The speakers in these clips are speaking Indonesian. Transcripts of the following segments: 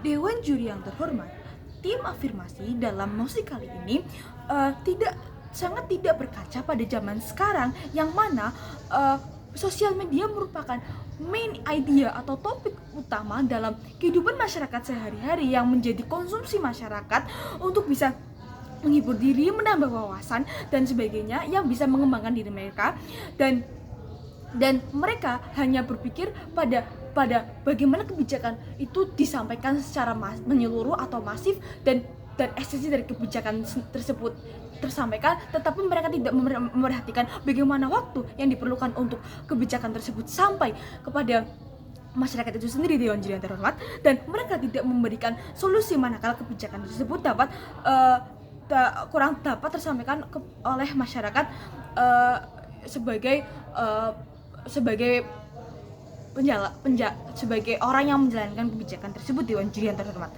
Dewan Juri yang terhormat, tim afirmasi dalam musik kali ini sangat tidak berkaca pada zaman sekarang, yang mana sosial media merupakan main idea atau topik utama dalam kehidupan masyarakat sehari-hari yang menjadi konsumsi masyarakat untuk bisa menghibur diri, menambah wawasan dan sebagainya, yang bisa mengembangkan diri mereka, dan mereka hanya berpikir pada bagaimana kebijakan itu disampaikan secara menyeluruh atau masif, dan esensi dari kebijakan tersebut tersampaikan, tetapi mereka tidak memperhatikan bagaimana waktu yang diperlukan untuk kebijakan tersebut sampai kepada masyarakat itu sendiri, Dewan Juri yang terhormat. Dan mereka tidak memberikan solusi manakala kebijakan tersebut kurang dapat tersampaikan oleh masyarakat sebagai sebagai orang yang menjalankan kebijakan tersebut, Dewan Juri yang terhormat.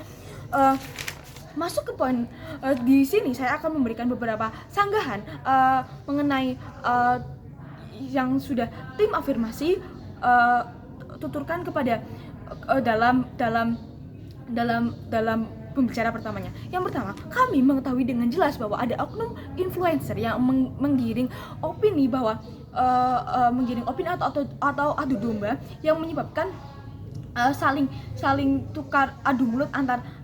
Masuk ke poin di sini saya akan memberikan beberapa sanggahan mengenai yang sudah tim afirmasi tuturkan kepada dalam pembicara pertamanya. Yang pertama, kami mengetahui dengan jelas bahwa ada oknum influencer yang menggiring opini bahwa menggiring opini atau adu domba yang menyebabkan saling tukar adu mulut antar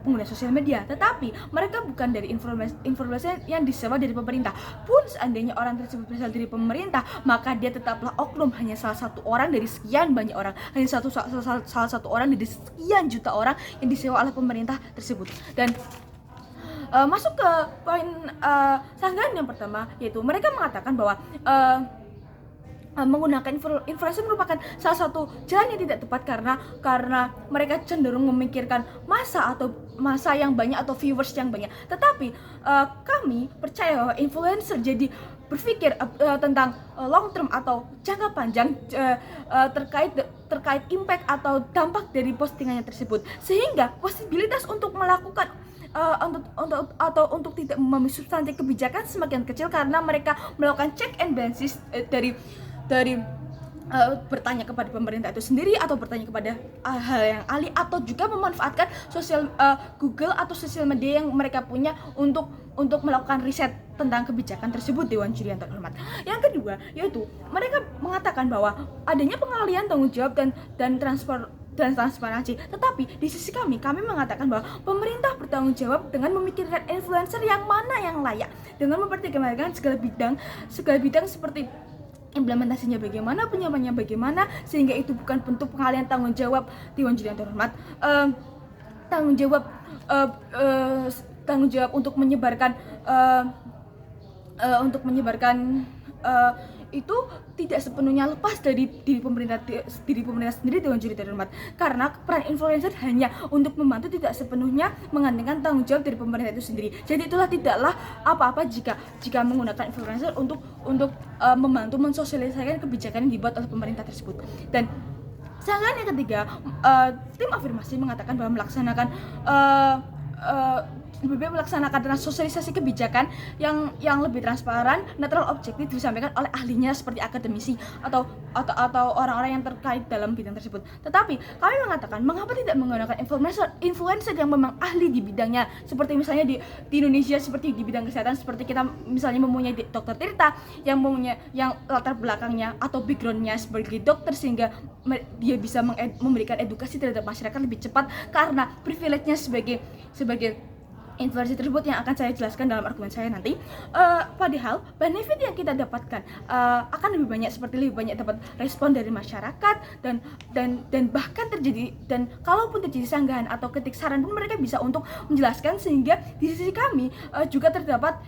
pengguna sosial media. Tetapi mereka bukan dari informasi yang disewa dari pemerintah. Pun seandainya orang tersebut berasal dari pemerintah, maka dia tetaplah oknum, hanya salah satu orang dari sekian banyak orang, hanya salah satu orang dari sekian juta orang yang disewa oleh pemerintah tersebut. Dan masuk ke poin sanggahan yang pertama, yaitu mereka mengatakan bahwa menggunakan influencer merupakan salah satu jalan yang tidak tepat karena mereka cenderung memikirkan masa yang banyak atau viewers yang banyak. Tetapi kami percaya bahwa influencer jadi berpikir tentang long term atau jangka panjang terkait impact atau dampak dari postingannya tersebut, sehingga posibilitas untuk melakukan untuk tidak memahami substansi kebijakan semakin kecil karena mereka melakukan check and balances dari bertanya kepada pemerintah itu sendiri, atau bertanya kepada hal yang ahli, atau juga memanfaatkan Google atau sosial media yang mereka punya untuk melakukan riset tentang kebijakan tersebut, Dewan Juri yang terhormat. Yang kedua, yaitu mereka mengatakan bahwa adanya pengalihan tanggung jawab dan transparansi. Tetapi di sisi kami mengatakan bahwa pemerintah bertanggung jawab dengan memikirkan influencer yang mana yang layak, dengan mempertimbangkan segala bidang seperti implementasinya bagaimana, penyampaiannya bagaimana, sehingga itu bukan bentuk pengalihan tanggung jawab, Dewan Juri yang terhormat. Tanggung jawab untuk menyebarkan itu tidak sepenuhnya lepas dari diri pemerintah sendiri, Dewan Juri terhormat, karena peran influencer hanya untuk membantu, tidak sepenuhnya menggantikan tanggung jawab dari pemerintah itu sendiri. Jadi itulah tidaklah apa-apa jika menggunakan influencer untuk membantu mensosialisasikan kebijakan yang dibuat oleh pemerintah tersebut. Dan sanggahan yang ketiga, tim afirmasi mengatakan bahwa lebih baik melaksanakan sosialisasi kebijakan yang lebih transparan, netral, objektif disampaikan oleh ahlinya seperti akademisi atau orang-orang yang terkait dalam bidang tersebut. Tetapi kami mengatakan, mengapa tidak menggunakan influencer yang memang ahli di bidangnya, seperti misalnya di Indonesia seperti di bidang kesehatan, seperti kita misalnya mempunyai Dr. Tirta yang latar belakangnya atau backgroundnya sebagai dokter, sehingga dia bisa memberikan edukasi terhadap masyarakat lebih cepat karena privilege-nya sebagai influencer tersebut, yang akan saya jelaskan dalam argumen saya nanti. Padahal benefit yang kita dapatkan akan lebih banyak dapat respon dari masyarakat, dan bahkan kalaupun terjadi sanggahan atau ketik saran pun mereka bisa untuk menjelaskan, sehingga di sisi kami juga dapat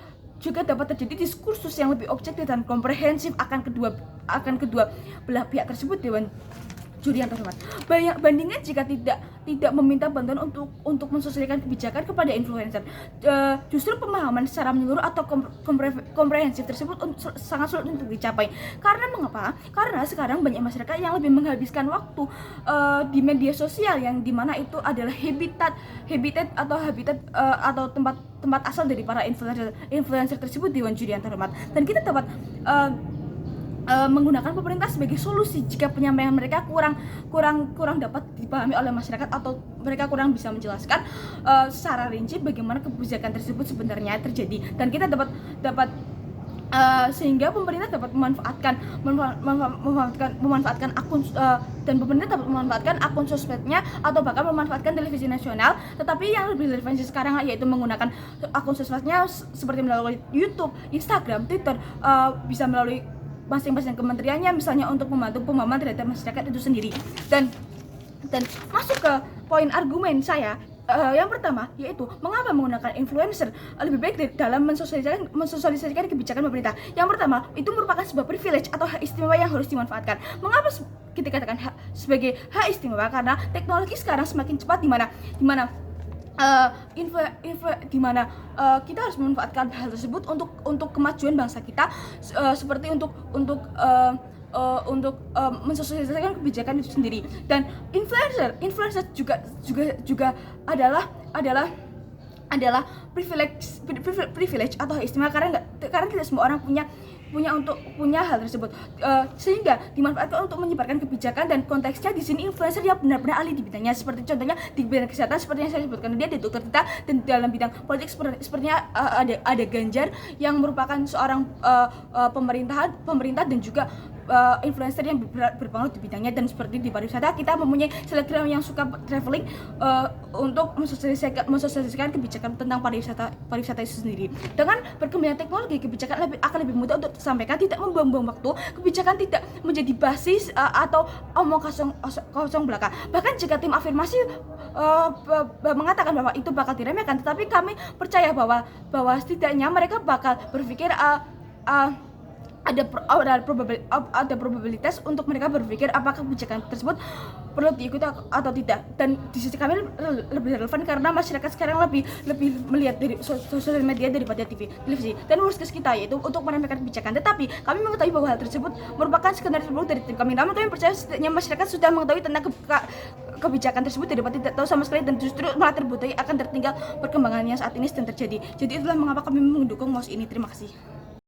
terjadi diskursus yang lebih objektif dan komprehensif akan kedua belah pihak tersebut, Dewan Juri yang terhormat. Bandingkan jika tidak meminta bantuan untuk mensosialisasikan kebijakan kepada influencer, justru pemahaman secara menyeluruh atau komprehensif tersebut sangat sulit untuk dicapai. Karena mengapa? Karena sekarang banyak masyarakat yang lebih menghabiskan waktu di media sosial, yang dimana itu adalah habitat atau tempat asal dari para influencer tersebut, Dewan Juri yang terhormat. Dan kita dapat menggunakan pemerintah sebagai solusi jika penyampaian mereka kurang dapat dipahami oleh masyarakat atau mereka kurang bisa menjelaskan secara rinci bagaimana kebijakan tersebut sebenarnya terjadi, dan kita dapat sehingga pemerintah dapat memanfaatkan akun dan pemerintah dapat memanfaatkan akun sosmednya atau bahkan memanfaatkan televisi nasional. Tetapi yang lebih relevan sekarang yaitu menggunakan akun sosmednya seperti melalui YouTube, Instagram, Twitter, bisa melalui masing-masing kementeriannya misalnya untuk membantu pemahaman terhadap masyarakat itu sendiri. Dan masuk ke poin argumen saya. Yang pertama yaitu mengapa menggunakan influencer lebih baik dalam mensosialisasikan kebijakan pemerintah. Yang pertama, itu merupakan sebuah privilege atau hak istimewa yang harus dimanfaatkan. Mengapa kita katakan sebagai hak istimewa? Karena teknologi sekarang semakin cepat di mana kita harus memanfaatkan hal tersebut untuk kemajuan bangsa kita, seperti untuk mensosialisasikan kebijakan itu sendiri. Dan influencer juga adalah privilege atau hak istimewa, karena tidak semua orang punya hal tersebut, sehingga dimanfaatkan untuk menyebarkan kebijakan. Dan konteksnya di sini influencer yang benar-benar ahli di bidangnya, seperti contohnya di bidang kesehatan seperti yang saya sebutkan, dia di dokter kita, dan dalam bidang politik sepertinya ada Ganjar yang merupakan seorang pemerintah dan juga influencer yang berpengaruh di bidangnya. Dan seperti di pariwisata, kita mempunyai selebgram yang suka traveling untuk mensosialisasikan kebijakan tentang pariwisata itu sendiri. Dengan berkembangnya teknologi, kebijakan akan lebih mudah untuk disampaikan, tidak membuang-buang waktu, kebijakan tidak menjadi basis atau omong kosong belaka. Bahkan jika tim afirmasi mengatakan bahwa itu bakal diremehkan, tetapi kami percaya bahwa setidaknya mereka bakal berpikir ada probabilitas untuk mereka berpikir apakah kebijakan tersebut perlu diikuti atau tidak. Dan di sisi kami lebih relevan karena masyarakat sekarang lebih melihat dari sosial media daripada televisi. Dan worst case kita yaitu untuk meremehkan kebijakan, tetapi kami mengetahui bahwa hal tersebut merupakan skenario terburuk dari tim kami. Namun kami percaya setidaknya masyarakat sudah mengetahui tentang kebijakan tersebut daripada tidak tahu sama sekali, dan justru malah terbutai akan tertinggal perkembangan yang saat ini sedang terjadi. Jadi itulah mengapa kami mendukung MOS ini. Terima kasih.